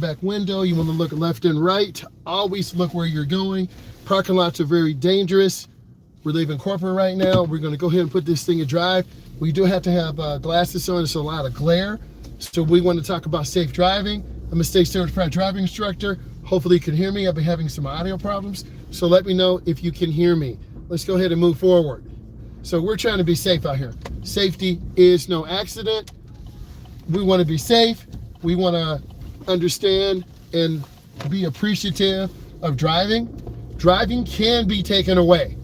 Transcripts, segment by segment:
back window. You want to look left and right. Always look where you're going. Parking lots are very dangerous. We're leaving corporate right now. We're going to go ahead and put this thing in drive. We do have to have glasses on. It's a lot of glare. So we want to talk about safe driving. I'm a state certified driving instructor. Hopefully you can hear me. I've been having some audio problems. So let me know if you can hear me. Let's go ahead and move forward. So we're trying to be safe out here. Safety is no accident. We want to be safe. We want to understand and be appreciative of driving. Driving can be taken away.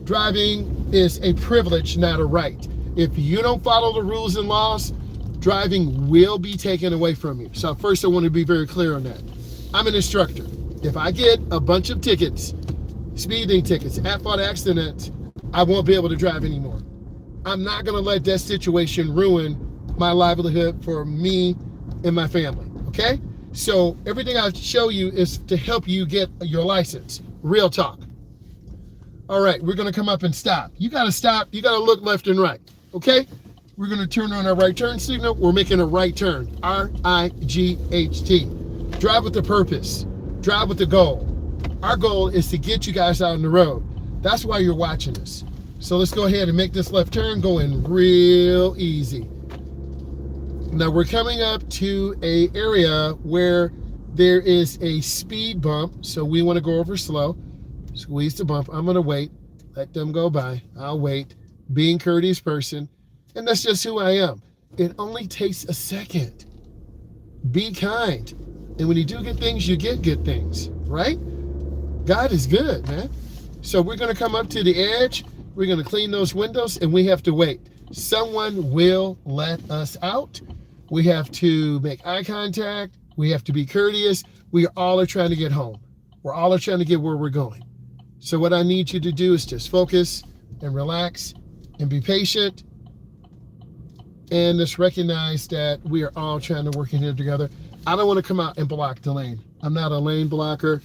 Driving is a privilege, not a right. If you don't follow the rules and laws, driving will be taken away from you. So first I want to be very clear on that. I'm an instructor. If I get a bunch of tickets, speeding tickets, at-fault accidents, I won't be able to drive anymore. I'm not going to let that situation ruin my livelihood for me and my family, okay? So everything I show you is to help you get your license. Real talk. All right, we're going to come up and stop. You got to stop. You got to look left and right, okay? We're going to turn on our right turn signal. We're making a right turn, R-I-G-H-T. Drive with a purpose. Drive with a goal. Our goal is to get you guys out on the road. That's why you're watching this. So let's go ahead and make this left turn going real easy. Now we're coming up to a area where there is a speed bump. So we want to go over slow. Squeeze the bump. I'm going to wait. Let them go by. I'll wait. Being courteous person. And that's just who I am. It only takes a second. Be kind. And when you do good things, you get good things, right? God is good, man. So we're going to come up to the edge. We're going to clean those windows and we have to wait. Someone will let us out. We have to make eye contact. We have to be courteous. We all are trying to get home. We're all are trying to get where we're going. So what I need you to do is just focus and relax and be patient. And just recognize that we are all trying to work in here together. I don't want to come out and block the lane. I'm not a lane blocker.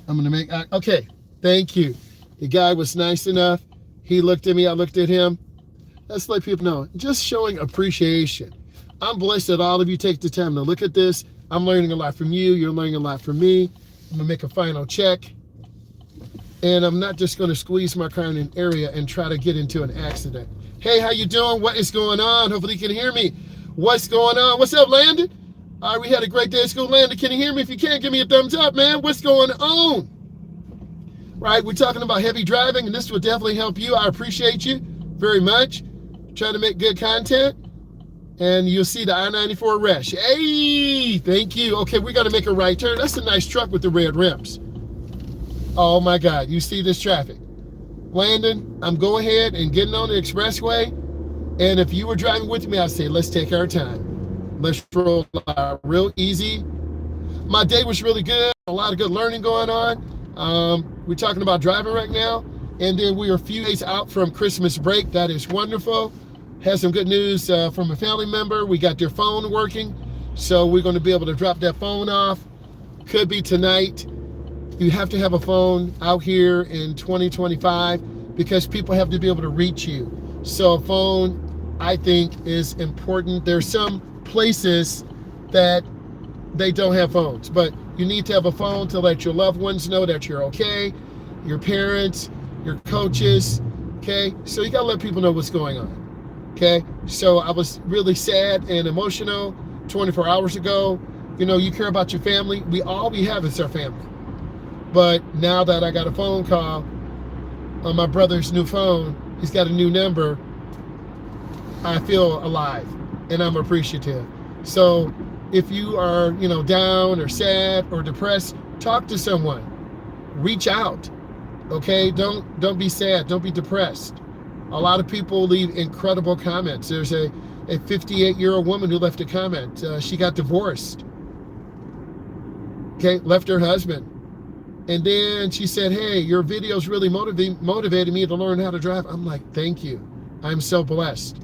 I'm going to make, okay, thank you. The guy was nice enough. He looked at me, I looked at him. Let's let people know, just showing appreciation. I'm blessed that all of you take the time to look at this. I'm learning a lot from you. You're learning a lot from me. I'm going to make a final check. And I'm not just going to squeeze my car in an area and try to get into an accident. Hey, how you doing? What is going on? Hopefully you can hear me. What's going on? What's up, Landon? All right, we had a great day at school. Landon, can you hear me? If you can't, give me a thumbs up, man. What's going on? Right, we're talking about heavy driving, and this will definitely help you. I appreciate you very much. Trying to make good content. And you'll see the I-94 Resh. Hey, thank you. Okay, we got to make a right turn. That's a nice truck with the red rims. Oh, my God. You see this traffic. Landon, I'm going ahead and getting on the expressway. And if you were driving with me, I'd say, let's take our time. Let's roll real easy. My day was really good. A lot of good learning going on. We're talking about driving right now. And then we are a few days out from Christmas break. That is wonderful. Had some good news from a family member. We got their phone working. So we're going to be able to drop that phone off. Could be tonight. You have to have a phone out here in 2025 because people have to be able to reach you. So a phone, I think, is important. There's some places that they don't have phones, but you need to have a phone to let your loved ones know that you're okay, your parents, your coaches, okay? So you gotta let people know what's going on, okay? So I was really sad and emotional 24 hours ago. You know, you care about your family. All we have is our family. But now that I got a phone call on my brother's new phone, he's got a new number, I feel alive and I'm appreciative. So if you are, you know, down or sad or depressed, talk to someone, reach out, okay? Don't be sad, don't be depressed. A lot of people leave incredible comments. There's a 58-year-old woman who left a comment. She got divorced, okay, left her husband. And then she said, hey, your videos really motivated me to learn how to drive. I'm like, thank you. I'm so blessed.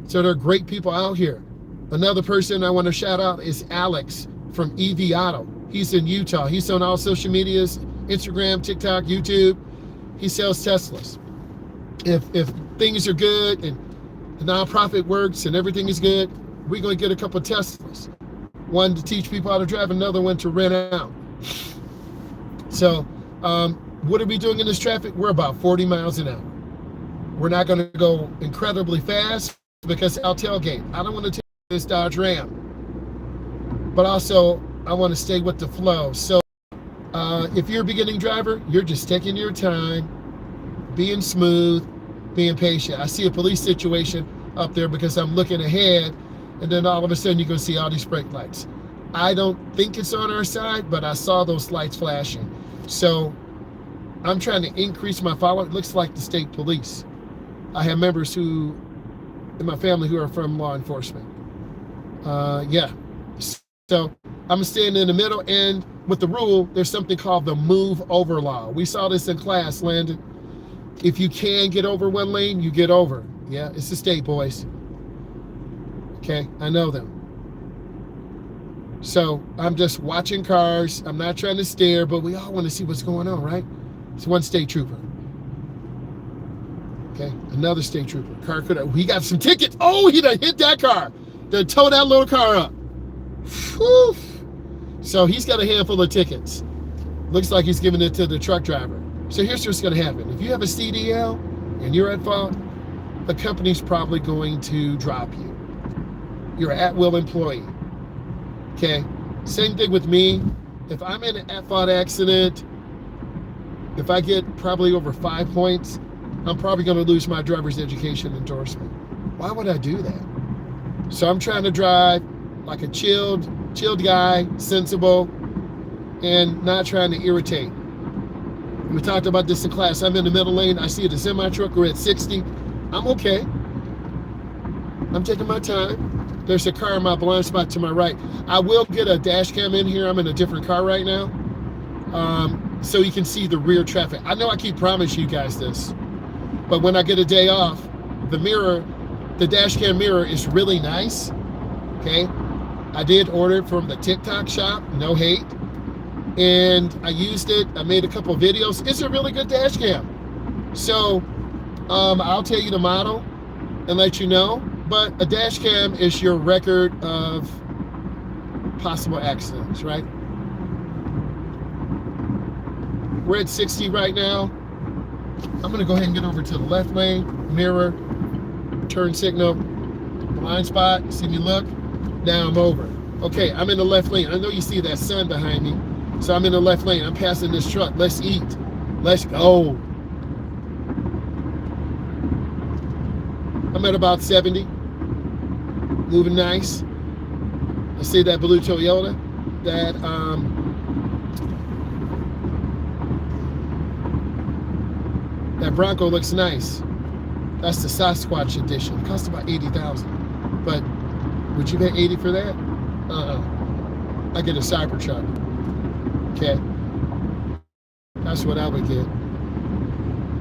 So there are great people out here. Another person I want to shout out is Alex from EV Auto. He's in Utah. He's on all social medias, Instagram, TikTok, YouTube. He sells Teslas. If things are good and the nonprofit works and everything is good, we're going to get a couple of Teslas. one to teach people how to drive, another one to rent out. So what are we doing in this traffic? We're about 40 miles an hour. We're not going to go incredibly fast because I'll tailgate. I don't want to take this Dodge Ram, but also I want to stay with the flow. So if you're a beginning driver, you're just taking your time, being smooth, being patient. I see a police situation up there because I'm looking ahead, and then all of a sudden you're going to see all these brake lights. I don't think it's on our side, but I saw those lights flashing. So I'm trying to increase my follow. It looks like the state police. I have members in my family who are from law enforcement. Yeah. So I'm standing in the middle, and with the rule, there's something called the move over law. We saw this in class, Landon. If you can get over one lane, you get over. Yeah, it's the state, boys. Okay, I know them. So I'm just watching cars. I'm not trying to stare, but we all want to see what's going on, right? It's one state trooper. Okay, another state trooper. Car he got some tickets. Oh, he done hit that car. Done tow that little car up. Whew. So he's got a handful of tickets. Looks like he's giving it to the truck driver. So here's what's going to happen. If you have a CDL and you're at fault, the company's probably going to drop you. You're an at-will employee. Okay? Same thing with me. If I'm in an at-fault accident, if I get probably over 5 points, I'm probably going to lose my driver's education endorsement. Why would I do that? So I'm trying to drive like a chilled guy, sensible, and not trying to irritate. We talked about this in class. I'm in the middle lane. I see the semi truck. We're at 60. I'm okay. I'm taking my time. There's a car in my blind spot to my right. I will get a dash cam in here. I'm in a different car right now. So you can see the rear traffic. I know I keep promising you guys this, but when I get a day off, the dash cam mirror is really nice. Okay. I did order it from the TikTok shop, no hate. And I used it. I made a couple videos. It's a really good dash cam. So I'll tell you the model and let you know. But a dash cam is your record of possible accidents, right? We're at 60 right now. I'm gonna go ahead and get over to the left lane, mirror, turn signal, blind spot, see me look, now I'm over. Okay, I'm in the left lane. I know you see that sun behind me. So I'm in the left lane. I'm passing this truck. Let's eat. Let's go. I'm at about 70. Moving nice. I see that blue Toyota. That Bronco looks nice. That's the Sasquatch edition. It cost about $80,000. But would you pay $80 for that? I get a Cybertruck. Okay, that's what I would get.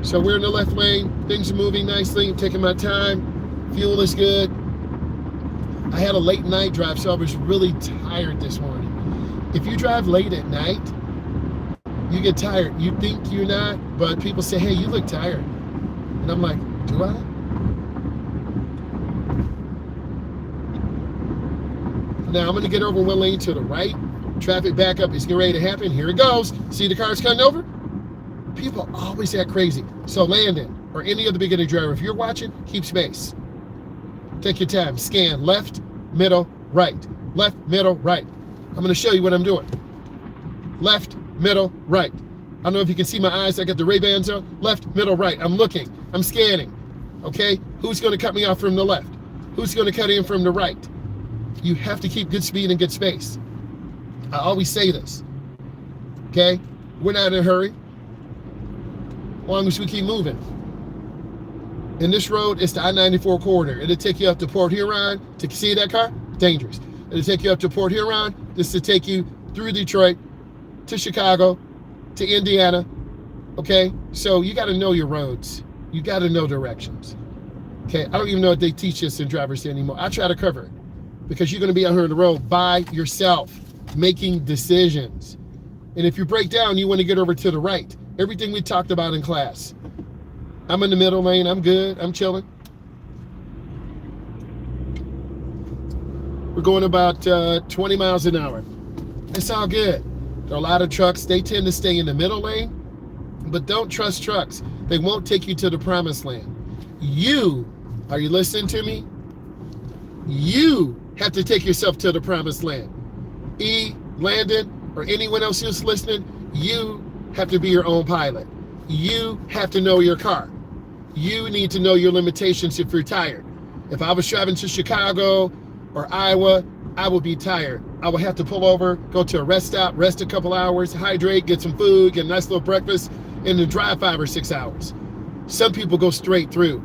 So we're in the left lane. Things are moving nicely. I'm taking my time. Fuel is good. I had a late night drive, so I was really tired this morning. If you drive late at night, you get tired. You think you're not, but people say, hey, you look tired. And I'm like, do I? Now I'm going to get over one lane to the right. Traffic backup is getting ready to happen. Here it goes. See the cars coming over? People always act crazy. So Landon, or any other beginning driver, if you're watching, keep space. Take your time. Scan left, middle, right. Left, middle, right. I'm going to show you what I'm doing. Left, middle, right. I don't know if you can see my eyes. I got the Ray-Bans on. Left, middle, right. I'm looking. I'm scanning. Okay? Who's going to cut me off from the left? Who's going to cut in from the right? You have to keep good speed and good space. I always say this, okay? We're not in a hurry, as long as we keep moving. In this road, it's the I-94 corridor. It'll take you up to Port Huron. To see that car? Dangerous. It'll take you up to Port Huron. This will take you through Detroit, to Chicago, to Indiana, okay? So you gotta know your roads. You gotta know directions, okay? I don't even know what they teach us in driver's ed anymore. I try to cover it because you're gonna be out here on the road by yourself, making decisions. And if you break down, you want to get over to the right. Everything we talked about in class. I'm in the middle lane. I'm good. I'm chilling. We're going about 20 miles an hour. It's all good. There are a lot of trucks. They tend to stay in the middle lane, but don't trust trucks. They won't take you to the promised land. Are you listening to me? You have to take yourself to the promised land. Landon, or anyone else who's listening, you have to be your own pilot. You have to know your car. You need to know your limitations if you're tired. If I was driving to Chicago or Iowa, I would be tired. I would have to pull over, go to a rest stop, rest a couple hours, hydrate, get some food, get a nice little breakfast, and then drive 5 or 6 hours. Some people go straight through.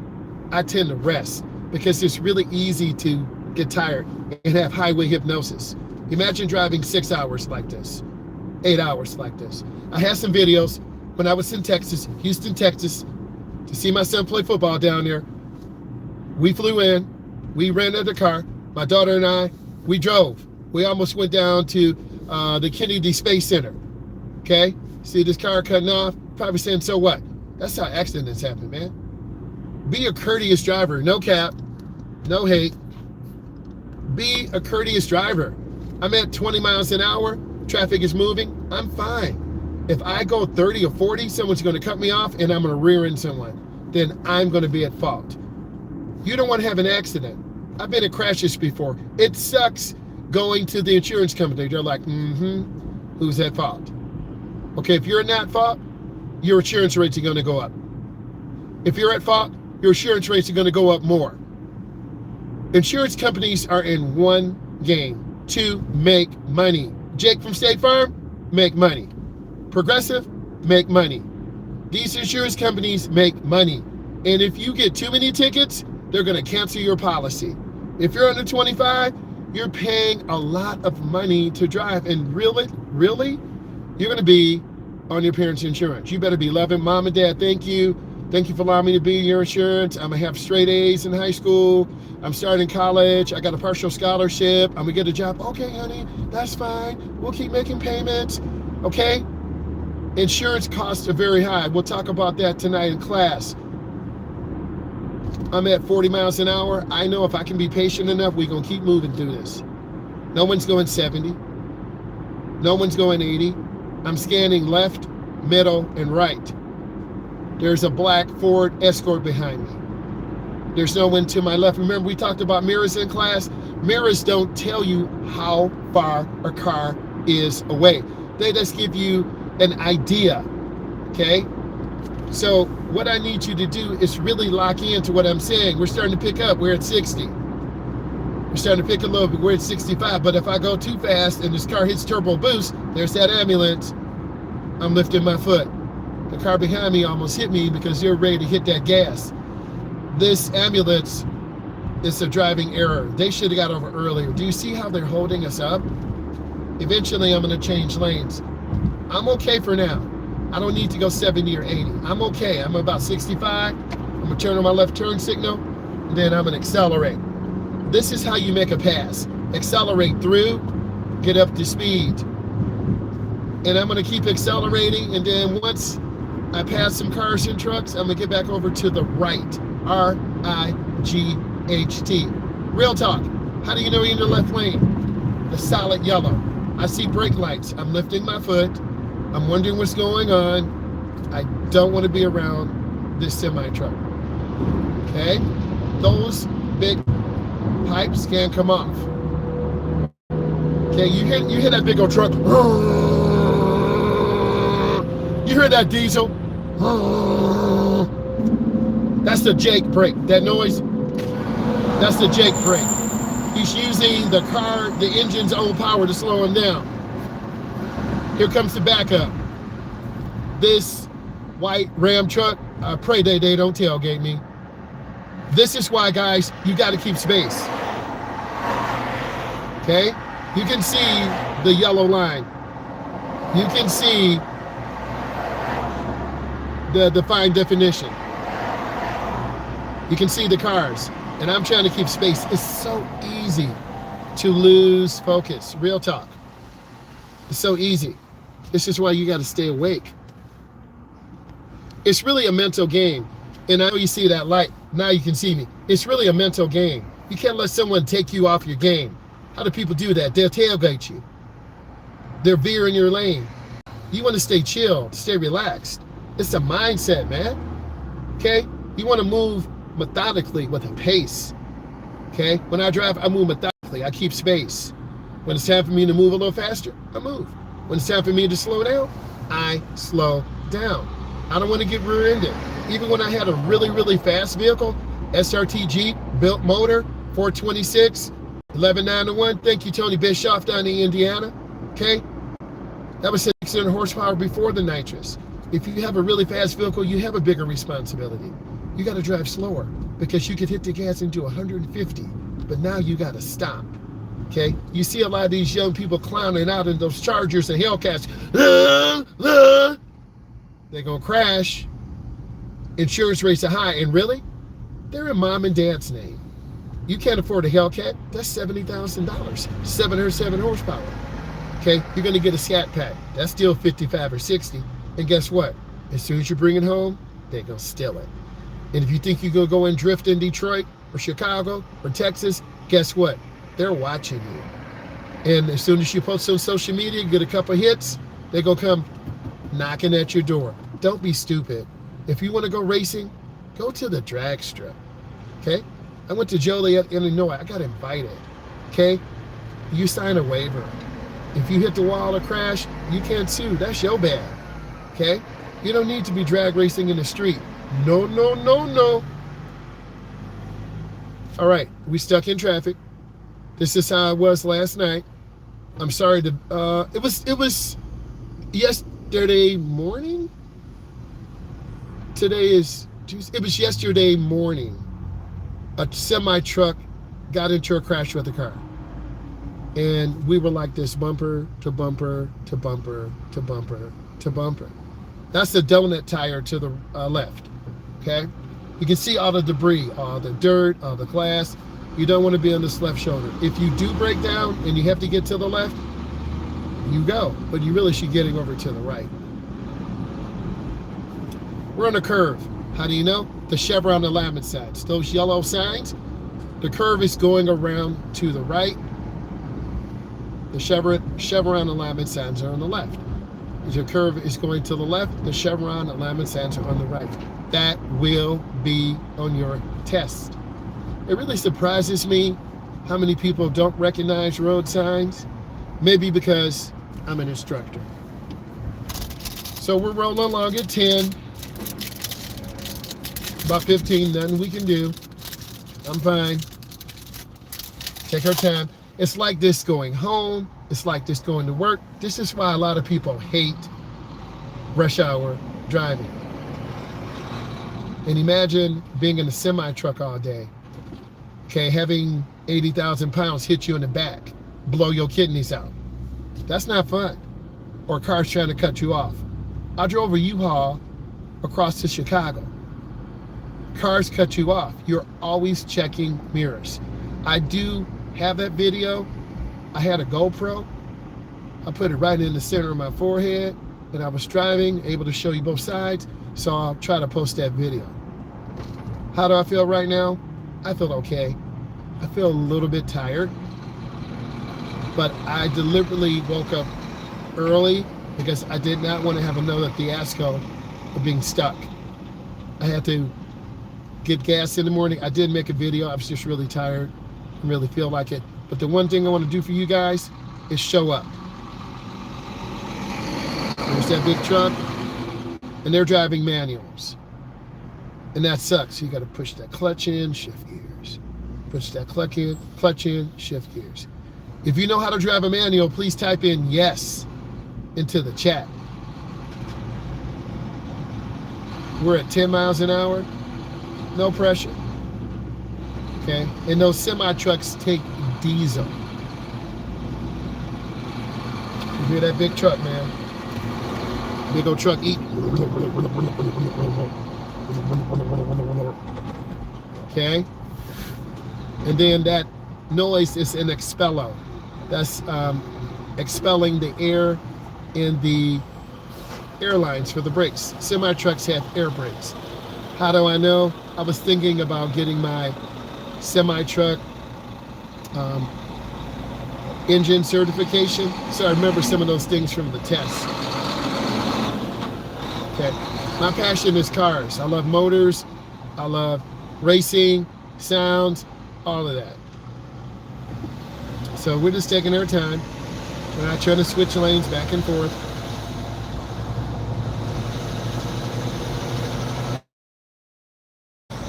I tend to rest because it's really easy to get tired and have highway hypnosis. Imagine driving 6 hours like this, 8 hours like this. I had some videos when I was in Texas, Houston, Texas, to see my son play football down there. We flew in, we rented a car, my daughter and I, we drove. We almost went down to the Kennedy Space Center, okay? See this car cutting off, probably saying, so what? That's how accidents happen, man. Be a courteous driver, no cap, no hate. Be a courteous driver. I'm at 20 miles an hour, traffic is moving, I'm fine. If I go 30 or 40, someone's gonna cut me off and I'm gonna rear end someone, then I'm gonna be at fault. You don't wanna have an accident. I've been in crashes before. It sucks going to the insurance company. They're like, who's at fault? Okay, if you're not at fault, your insurance rates are gonna go up. If you're at fault, your insurance rates are gonna go up more. Insurance companies are in one game, to make money. Jake from State Farm, make money. Progressive, make money. These insurance companies make money. And if you get too many tickets, they're gonna cancel your policy. If you're under 25, you're paying a lot of money to drive. And really, you're gonna be on your parents' insurance. You better be loving mom and dad. Thank you. Thank you for allowing me to be in your insurance. I'm gonna have straight A's in high school. I'm starting college. I got a partial scholarship. I'm gonna get a job. Okay, honey, that's fine. We'll keep making payments, okay? Insurance costs are very high. We'll talk about that tonight in class. I'm at 40 miles an hour. I know if I can be patient enough, we're gonna keep moving through this. No one's going 70. No one's going 80. I'm scanning left, middle, and right. There's a black Ford Escort behind me. There's no one to my left. Remember, we talked about mirrors in class? Mirrors don't tell you how far a car is away. They just give you an idea, okay? So what I need you to do is really lock into what I'm saying. We're starting to pick up. We're at 60. We're starting to pick a little bit. We're at 65. But if I go too fast and this car hits turbo boost, there's that ambulance. I'm lifting my foot. The car behind me almost hit me because they're ready to hit that gas. This ambulance is a driving error. They should have got over earlier. Do you see how they're holding us up? Eventually, I'm going to change lanes. I'm okay for now. I don't need to go 70 or 80. I'm okay. I'm about 65. I'm going to turn on my left turn signal, and then I'm going to accelerate. This is how you make a pass. Accelerate through, get up to speed. And I'm going to keep accelerating, and then once I pass some cars and trucks, I'm going to get back over to the right. R-I-G-H-T. Real talk. How do you know you're in the left lane? The solid yellow. I see brake lights. I'm lifting my foot. I'm wondering what's going on. I don't want to be around this semi-truck. Okay? Those big pipes can't come off. Okay, you hear that big old truck. You hear that diesel? That's the Jake brake. That noise, that's the Jake brake. He's using the engine's own power to slow him down. Here comes the backup. This white Ram truck, I pray they don't tailgate me. This is why, guys, you got to keep space. Okay? You can see the yellow line. You can see the defined definition. You can see the cars, and I'm trying to keep space. It's so easy to lose focus. Real talk. It's so easy. This is why you got to stay awake. It's really a mental game. And I know you see that light. Now you can see me. It's really a mental game. You can't let someone take you off your game. How do people do that? They'll tailgate you. They're veering your lane. You want to stay chilled, stay relaxed. It's a mindset, man. Okay? You want to move methodically with a pace. Okay? When I drive, I move methodically. I keep space. When it's time for me to move a little faster, I move. When it's time for me to slow down, I slow down. I don't want to get rear-ended. Even when I had a really, really fast vehicle, SRT Jeep, built motor, 426, 11.9 to 1. Thank you, Tony Bischoff down in Indiana. Okay? That was 600 horsepower before the nitrous. If you have a really fast vehicle, you have a bigger responsibility. You got to drive slower because you could hit the gas and do 150, but now you got to stop. Okay? You see a lot of these young people clowning out in those Chargers and Hellcats. They're going to crash. Insurance rates are high. And really? They're in mom and dad's name. You can't afford a Hellcat. That's $70,000. 707 horsepower. Okay? You're going to get a Scat Pack. That's still 55 or 60. And guess what? As soon as you bring it home, they're going to steal it. And if you think you're going to go and drift in Detroit or Chicago or Texas, guess what? They're watching you. And as soon as you post on social media, get a couple hits, they're going to come knocking at your door. Don't be stupid. If you want to go racing, go to the drag strip. Okay? I went to Joliet, Illinois. I got invited. Okay? You sign a waiver. If you hit the wall or crash, you can't sue. That's your bad. Okay? You don't need to be drag racing in the street. No, no, no, no. All right, we stuck in traffic. This is how I was last night. I'm sorry to, it was yesterday morning. Today is Tuesday. It was yesterday morning. A semi truck got into a crash with a car. And we were like this, bumper to bumper to bumper to bumper to bumper. That's the donut tire to the left, okay? You can see all the debris, all the dirt, all the glass. You don't want to be on this left shoulder. If you do break down and you have to get to the left, you go, but you really should get over to the right. We're on a curve. How do you know? The chevron alignment signs. Those yellow signs, the curve is going around to the right. The chevron alignment signs are on the left. As your curve is going to the left, the chevron alignment signs are on the right. That will be on your test. It really surprises me how many people don't recognize road signs. Maybe because I'm an instructor. So we're rolling along at 10. About 15, nothing we can do. I'm fine. Take our time. It's like this going home. It's like this going to work. This is why a lot of people hate rush hour driving. And imagine being in a semi truck all day. Okay, having 80,000 pounds hit you in the back, blow your kidneys out. That's not fun. Or cars trying to cut you off. I drove a U-Haul across to Chicago. Cars cut you off. You're always checking mirrors. I do have that video. I had a GoPro. I put it right in the center of my forehead, and I was driving, able to show you both sides, so I'll try to post that video. How do I feel right now? I feel okay. I feel a little bit tired, but I deliberately woke up early because I did not want to have another fiasco of being stuck. I had to get gas in the morning. I did make a video. I was just really tired and really feel like it. But the one thing I want to do for you guys is show up. There's that big truck, and they're driving manuals. And that sucks. You got to push that clutch in, shift gears. Push that clutch in, shift gears. If you know how to drive a manual, please type in yes into the chat. We're at 10 miles an hour. No pressure. Okay? And those semi trucks take diesel. You hear that big truck, man? Big old truck eating. Okay? And then that noise is an expello. That's expelling the air in the air lines for the brakes. Semi trucks have air brakes. How do I know? I was thinking about getting my semi truck engine certification. So I remember some of those things from the test. Okay. My passion is cars. I love motors. I love racing, sounds, all of that. So we're just taking our time. We're not trying to switch lanes back and forth.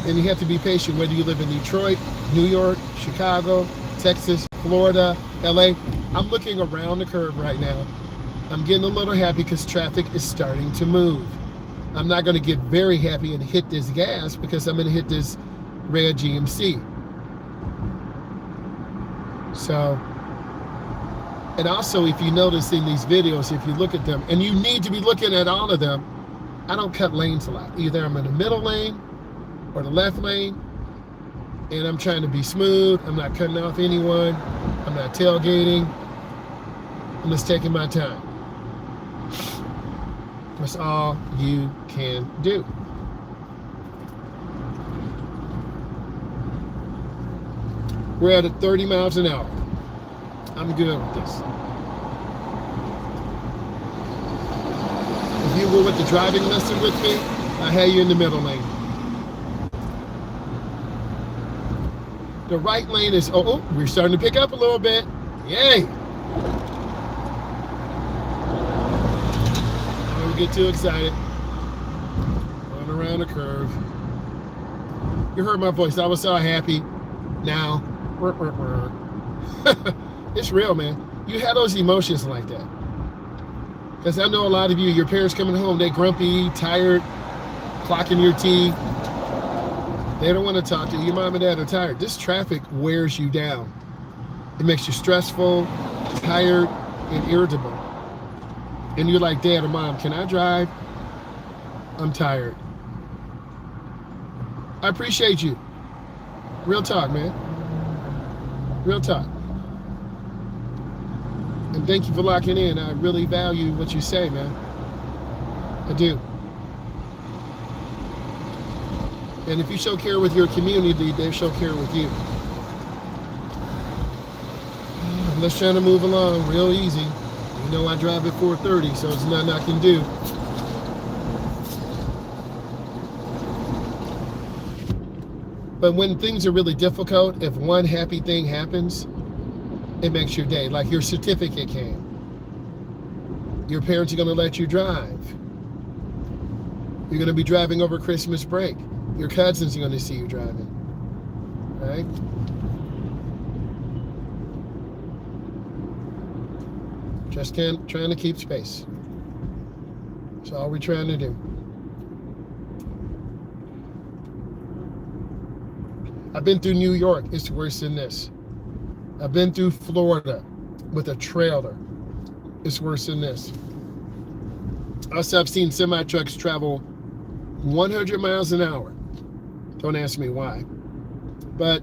And you have to be patient whether you live in Detroit, New York, Chicago, Texas, Florida, LA. I'm looking around the curve right now. I'm getting a little happy because traffic is starting to move. I'm not going to get very happy and hit this gas because I'm going to hit this red GMC. So, and also if you notice in these videos, if you look at them, and you need to be looking at all of them, I don't cut lanes a lot. Either I'm in the middle lane or the left lane, and I'm trying to be smooth. I'm not cutting off anyone. I'm not tailgating. I'm just taking my time. That's all you can do. We're at 30 miles an hour. I'm good with this. If you were with the driving lesson with me, I had you in the middle lane. The right lane is, oh, we're starting to pick up a little bit. Yay! Don't get too excited. Going around the curve. You heard my voice. I was so happy. Now, it's real, man. You have those emotions like that. Because I know a lot of you, your parents coming home, they grumpy, tired, clocking your teeth. They don't want to talk to you. Your mom and dad are tired. This traffic wears you down. It makes you stressful, tired, and irritable. And you're like, Dad or Mom, can I drive? I'm tired. I appreciate you. Real talk, man. Real talk. And thank you for locking in. I really value what you say, man. I do. And if you show care with your community, they show care with you. Let's try to move along real easy. You know I drive at 430, so there's nothing I can do. But when things are really difficult, if one happy thing happens, it makes your day. Like your certificate came. Your parents are going to let you drive. You're going to be driving over Christmas break. Your cousins are going to see you driving. Right? Just trying to keep space. That's all we're trying to do. I've been through New York. It's worse than this. I've been through Florida with a trailer. It's worse than this. Also, I've seen semi-trucks travel 100 miles an hour. Don't ask me why. But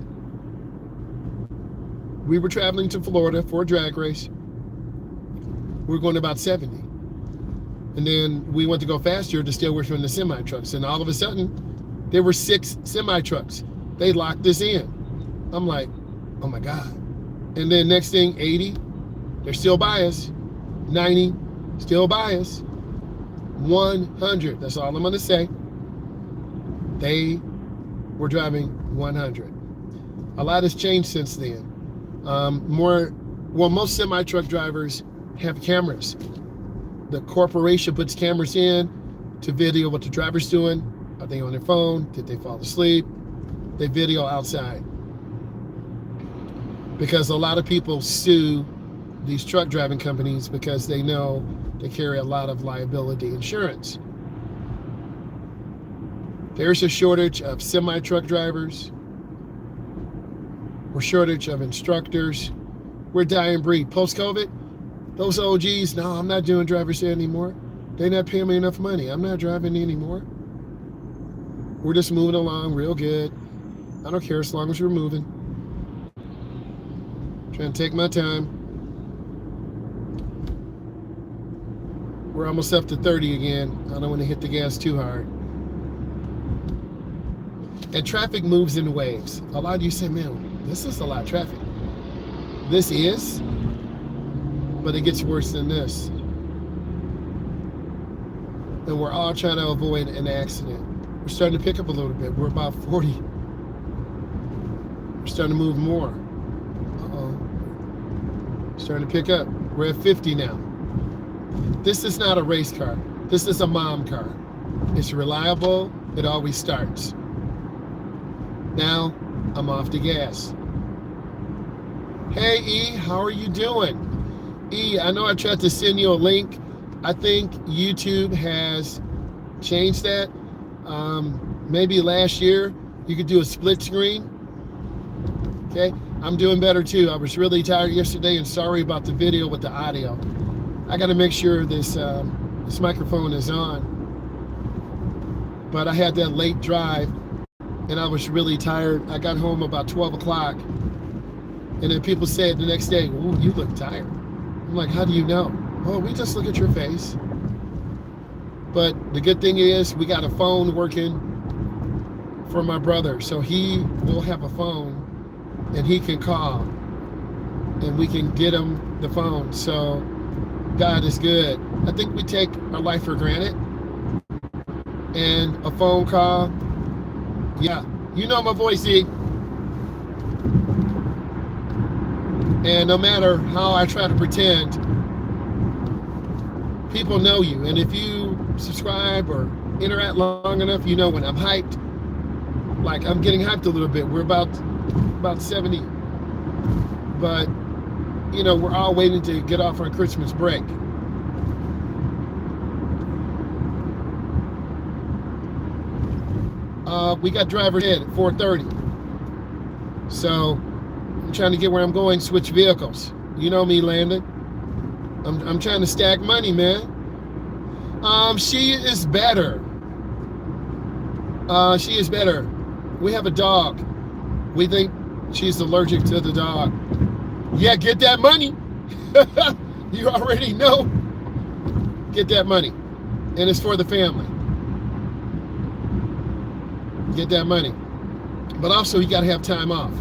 we were traveling to Florida for a drag race. We were going about 70. And then we went to go faster to stay away from the semi-trucks. And all of a sudden, there were 6 semi-trucks. They locked us in. I'm like, oh my God. And then next thing, 80, they're still by us. 90, still by us. 100, that's all I'm going to say. They were driving 100. A lot has changed since then. Most semi-truck drivers have cameras. The corporation puts cameras in to video what the driver's doing. Are they on their phone? Did they fall asleep? They video outside. Because a lot of people sue these truck driving companies because they know they carry a lot of liability insurance. There's a shortage of semi-truck drivers. We're shortage of instructors. We're dying breed. Post-COVID, those OGs, no, I'm not doing driver's ed anymore. They're not paying me enough money. I'm not driving anymore. We're just moving along real good. I don't care as long as we're moving. Trying to take my time. We're almost up to 30 again. I don't want to hit the gas too hard. And traffic moves in waves. A lot of you say, man, this is a lot of traffic. This is, but it gets worse than this. And we're all trying to avoid an accident. We're starting to pick up a little bit. We're about 40. We're starting to move more. Uh-oh. Starting to pick up. We're at 50 now. This is not a race car. This is a mom car. It's reliable. It always starts. Now, I'm off the gas. Hey, E, how are you doing? E, I know I tried to send you a link. I think YouTube has changed that. Maybe last year, you could do a split screen. Okay, I'm doing better too. I was really tired yesterday and sorry about the video with the audio. I got to make sure this microphone is on. But I had that late drive and I was really tired. I got home about 12 o'clock. And then people said the next day, "Ooh, you look tired." I'm like, "How do you know?" "Oh, we just look at your face." But the good thing is we got a phone working for my brother. So he will have a phone and he can call and we can get him the phone. So God is good. I think we take our life for granted. And a phone call, yeah, you know my voice, E. And no matter how I try to pretend, people know you. And if you subscribe or interact long enough, you know when I'm hyped. Like I'm getting hyped a little bit. We're about 70. But, you know, we're all waiting to get off on Christmas break. We got driver's ed at 4:30. So I'm trying to get where I'm going, switch vehicles. You know me, Landon. I'm trying to stack money, man. She is better. She is better. We have a dog. We think she's allergic to the dog. Yeah, get that money. You already know. Get that money. And it's for the family. Get that money. But also you gotta have time off.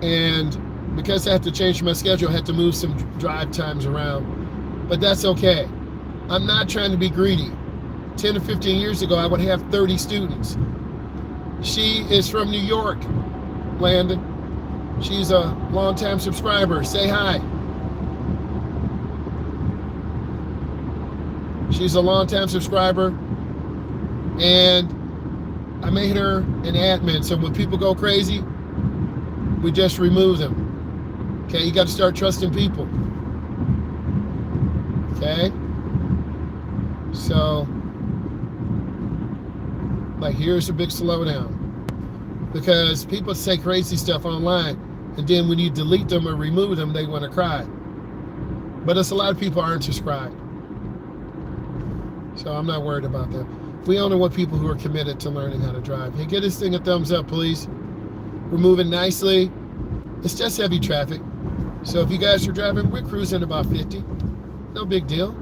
And because I had to change my schedule, I had to move some drive times around. But that's okay. I'm not trying to be greedy. 10 or 15 years ago, I would have 30 students. She is from New York, Landon. She's a longtime subscriber. Say hi. She's a longtime subscriber. And I made her an admin. So when people go crazy, we just remove them. Okay, you got to start trusting people. Okay? So, like, here's a big slowdown. Because people say crazy stuff online, and then when you delete them or remove them, they want to cry. But it's a lot of people aren't subscribed. So I'm not worried about that. We only want people who are committed to learning how to drive. Hey, get this thing a thumbs up, please. We're moving nicely. It's just heavy traffic. So if you guys are driving, we're cruising about 50. No big deal.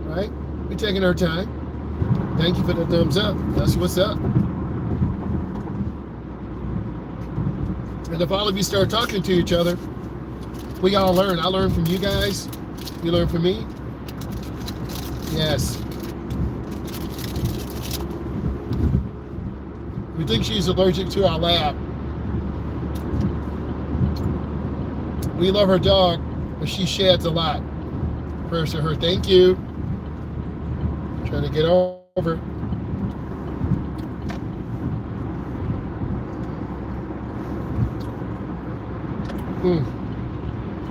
All right? We're taking our time. Thank you for the thumbs up. That's what's up. And if all of you start talking to each other, we all learn. I learn from you guys. You learn from me. Yes. We think she's allergic to our lab. We love her dog, but she sheds a lot. Prayers to her. Thank you. Trying to get over.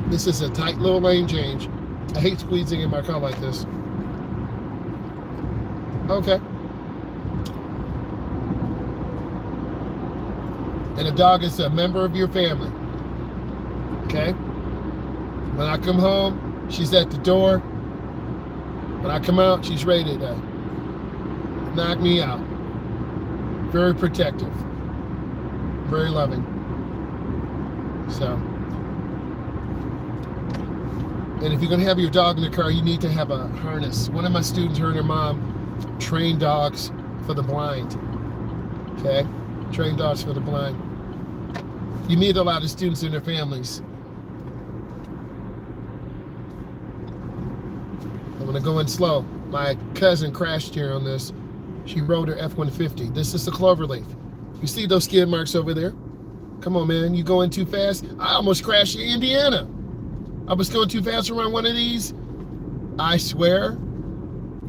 This is a tight little lane change. I hate squeezing in my car like this. Okay. And a dog is a member of your family. Okay? When I come home, she's at the door. When I come out, she's ready to knock me out. Very protective. Very loving. So. And if you're going to have your dog in the car, you need to have a harness. One of my students, her and her mom, train dogs for the blind. Okay? Train dogs for the blind. You meet a lot of students and their families. gonna go in slow. My cousin crashed here on this. She rode her F-150. This is the cloverleaf. You see those skid marks over there? Come on, man, you going too fast? I almost crashed in Indiana. I was going too fast around one of these. I swear,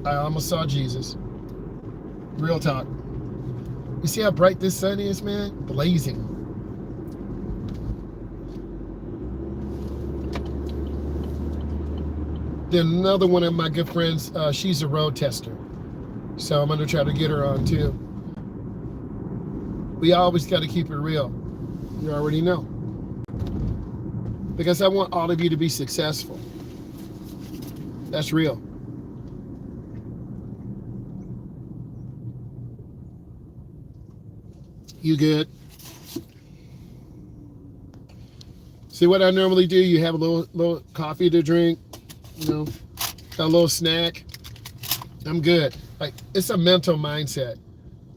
I almost saw Jesus. Real talk. You see how bright this sun is, man? Blazing. Then another one of my good friends, she's a road tester. So I'm gonna try to get her on too. We always gotta keep it real. You already know. Because I want all of you to be successful. That's real. You good? See what I normally do? You have a little coffee to drink, you know, a little snack. I'm good. Like, it's a mental mindset.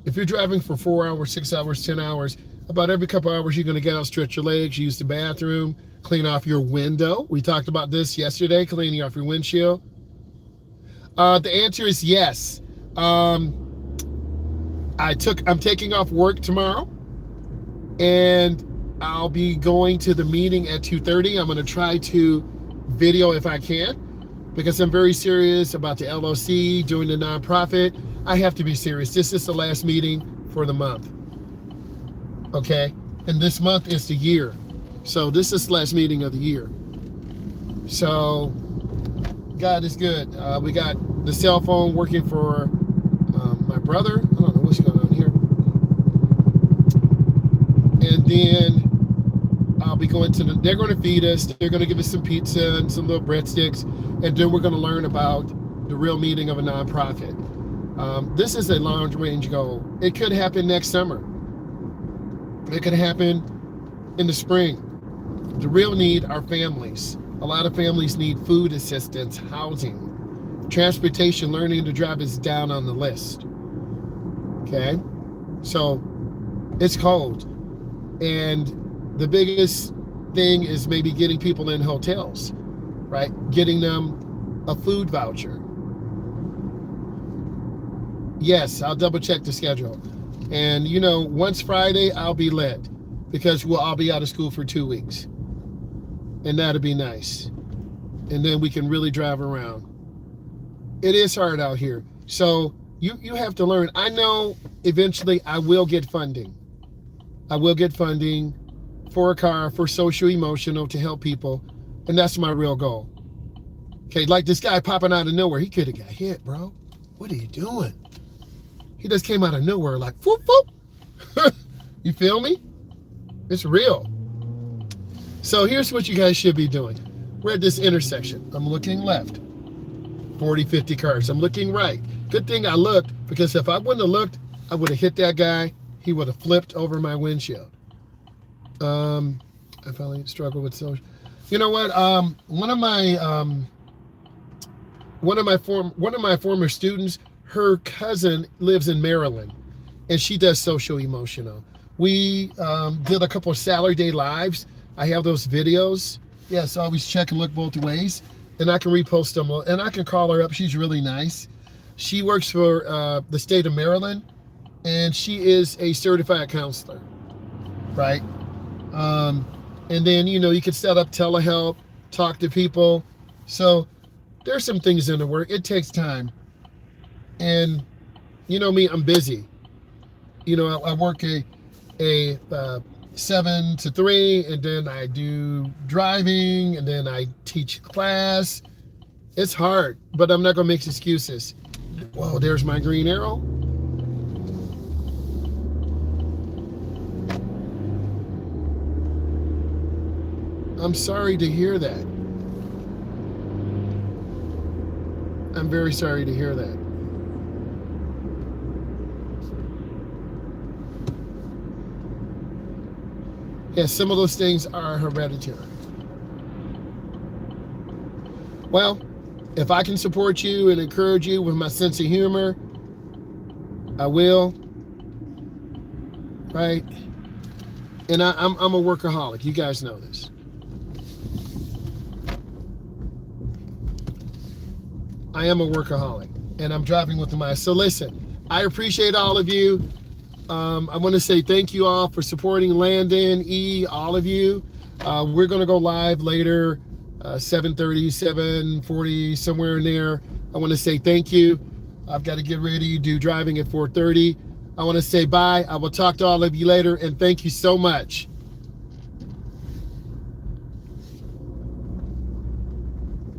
If you're driving for 4 hours, 6 hours, 10 hours, about every couple hours, you're going to get out, stretch your legs, use the bathroom, clean off your window. We talked about this yesterday, cleaning off your windshield. The answer is yes. I'm taking off work tomorrow, and I'll be going to the meeting at 2:30. I'm going to try to video if I can, because I'm very serious about the LLC, doing the nonprofit. I have to be serious. This is the last meeting for the month. Okay? And this month is the year. So this is the last meeting of the year. So God is good. We got the cell phone working for my brother. I don't know what's going on here. And then I'll be going to they're going to feed us. They're going to give us some pizza and some little breadsticks. And then we're going to learn about the real meaning of a nonprofit. This is a long range goal. It could happen next summer. It could happen in the spring. The real need are families. A lot of families need food assistance, housing, transportation. Learning to drive is down on the list. Okay? So it's cold. And the biggest thing is maybe getting people in hotels, right? Getting them a food voucher. Yes, I'll double check the schedule. And you know, once Friday, I'll be lit, because we'll all be out of school for 2 weeks. And that'll be nice. And then we can really drive around. It is hard out here. So you have to learn. I know eventually I will get funding. I will get funding for a car, for social emotional, to help people. And that's my real goal. Okay, like this guy popping out of nowhere. He could have got hit, bro. What are you doing? He just came out of nowhere like, whoop, whoop. You feel me? It's real. So here's what you guys should be doing. We're at this intersection. I'm looking left. 40, 50 cars. I'm looking right. Good thing I looked, because if I wouldn't have looked, I would have hit that guy. He would have flipped over my windshield. I finally struggle with social. You know what? One of my former students, her cousin lives in Maryland, and she does social emotional. We did a couple of Saturday lives. I have those videos. Yes, always check and look both ways, and I can repost them. And I can call her up. She's really nice. She works for the state of Maryland, and she is a certified counselor, right? And then, you know, you can set up telehelp, talk to people. So there's some things in the work. It takes time. And you know me, I'm busy. You know, I work a 7 to 3, and then I do driving, and then I teach class. It's hard, but I'm not gonna make excuses. Whoa, there's my green arrow. I'm sorry to hear that. I'm very sorry to hear that. Yes, some of those things are hereditary. Well, if I can support you and encourage you with my sense of humor, I will. Right? And I'm a workaholic. You guys know this. I am a workaholic, and I'm driving with Myles. So listen, I appreciate all of you. I want to say thank you all for supporting Landon, E, all of you. We're going to go live later, 7:30, 7:40, somewhere in there. I want to say thank you. I've got to get ready to do driving at 4:30. I want to say bye. I will talk to all of you later, and thank you so much.